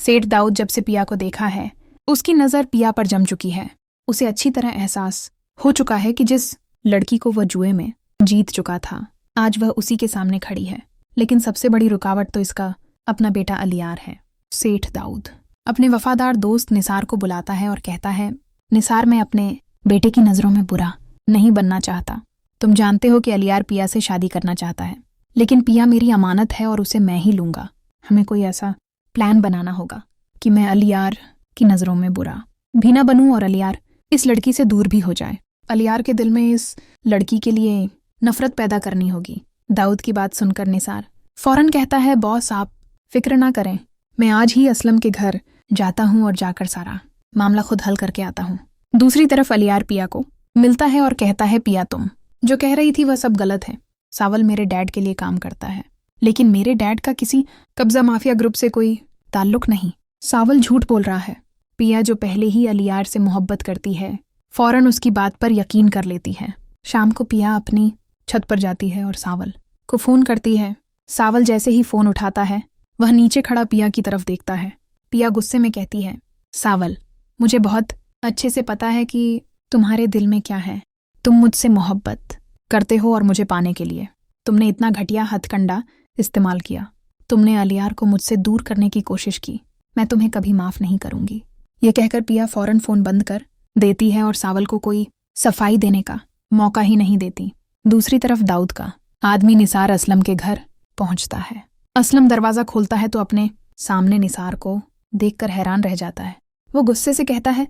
सेठ दाऊद जब से पिया को देखा है, उसकी नज़र पिया पर जम चुकी है। उसे अच्छी तरह एहसास हो चुका है कि जिस लड़की को वह जुए में जीत चुका था, आज वह उसी के सामने खड़ी है। लेकिन सबसे बड़ी रुकावट तो इसका अपना बेटा अलियार है। सेठ दाऊद अपने वफादार दोस्त निसार को बुलाता है और कहता है, निसार, मैं अपने बेटे की नज़रों में बुरा नहीं बनना चाहता। तुम जानते हो कि अलियार पिया से शादी करना चाहता है, लेकिन पिया मेरी अमानत है और उसे मैं ही लूँगा। हमें कोई ऐसा प्लान बनाना होगा कि मैं अलियार की नज़रों में बुरा भी ना बनूं और अलियार इस लड़की से दूर भी हो जाए। अलियार के दिल में इस लड़की के लिए नफरत पैदा करनी होगी। दाऊद की बात सुनकर निसार फौरन कहता है, बॉस आप फिक्र ना करें, मैं आज ही असलम के घर जाता हूँ और जाकर सारा मामला खुद हल करके आता हूँ। दूसरी तरफ अलियार पिया को मिलता है और कहता है, पिया तुम जो कह रही थी वह सब गलत है। सावल मेरे डैड के लिए काम करता है, लेकिन मेरे डैड का किसी कब्जा माफिया ग्रुप से कोई ताल्लुक नहीं। सावल झूठ बोल रहा है। पिया जो पहले ही अलियार से मोहब्बत करती है, फौरन उसकी बात पर यकीन कर लेती है। शाम को पिया अपनी छत पर जाती है और सावल को फ़ोन करती है। सावल जैसे ही फ़ोन उठाता है, वह नीचे खड़ा पिया की तरफ देखता है। पिया गुस्से में कहती है, सावल, मुझे बहुत अच्छे से पता है कि तुम्हारे दिल में क्या है। तुम मुझसे मोहब्बत करते हो और मुझे पाने के लिए तुमने इतना घटिया हथकंडा इस्तेमाल किया। तुमने अलियार को मुझसे दूर करने की कोशिश की। मैं तुम्हें कभी माफ़ नहीं करूंगी। ये कहकर पिया फौरन फ़ोन बंद कर देती है और सावल को कोई सफाई देने का मौका ही नहीं देती। दूसरी तरफ दाऊद का आदमी निसार असलम के घर पहुंचता है। असलम दरवाज़ा खोलता है तो अपने सामने निसार को देखकर हैरान रह जाता है। वो गुस्से से कहता है,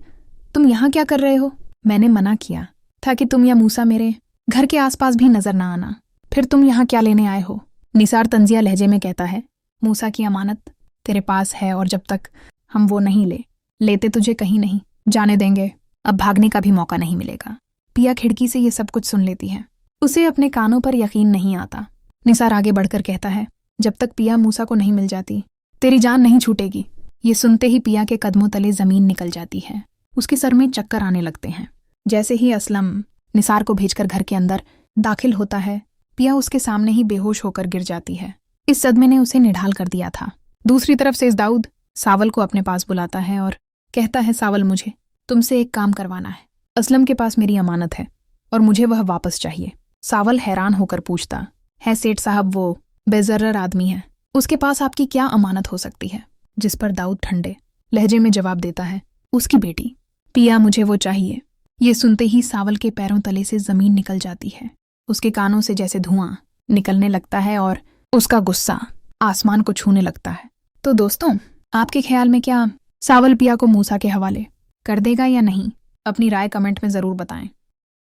तुम यहाँ क्या कर रहे हो? मैंने मना किया था कि तुम या मूसा मेरे घर के आसपास भी नजर ना आना, फिर तुम यहाँ क्या लेने आए हो? निसार तंजिया लहजे में कहता है, मूसा की अमानत तेरे पास है और जब तक हम वो नहीं लेते तुझे कहीं नहीं जाने देंगे। अब भागने का भी मौका नहीं मिलेगा। पिया खिड़की से ये सब कुछ सुन लेती है। उसे अपने कानों पर यकीन नहीं आता। निसार आगे बढ़कर कहता है, जब तक पिया मूसा को नहीं मिल जाती तेरी जान नहीं छूटेगी। ये सुनते ही पिया के कदमों तले जमीन निकल जाती है। उसके सर में चक्कर आने लगते हैं। जैसे ही असलम निसार को भेजकर घर के अंदर दाखिल होता है, पिया उसके सामने ही बेहोश होकर गिर जाती है। इस सदमे ने उसे निढाल कर दिया था। दूसरी तरफ से दाऊद सावल को अपने पास बुलाता है और कहता है, सावल, मुझे तुमसे एक काम करवाना है। असलम के पास मेरी अमानत है और मुझे वह वापस चाहिए। सावल हैरान होकर पूछता है, सेठ साहब, वो बेजर्रर आदमी है, उसके पास आपकी क्या अमानत हो सकती है? जिस पर दाऊद ठंडे लहजे में जवाब देता है, उसकी बेटी। पिया, मुझे वो चाहिए। ये सुनते ही सावल के पैरों तले से जमीन निकल जाती है। उसके कानों से जैसे धुआं निकलने लगता है और उसका गुस्सा आसमान को छूने लगता है। तो दोस्तों, आपके ख्याल में क्या सावल पिया को मूसा के हवाले कर देगा या नहीं? अपनी राय कमेंट में ज़रूर बताएं।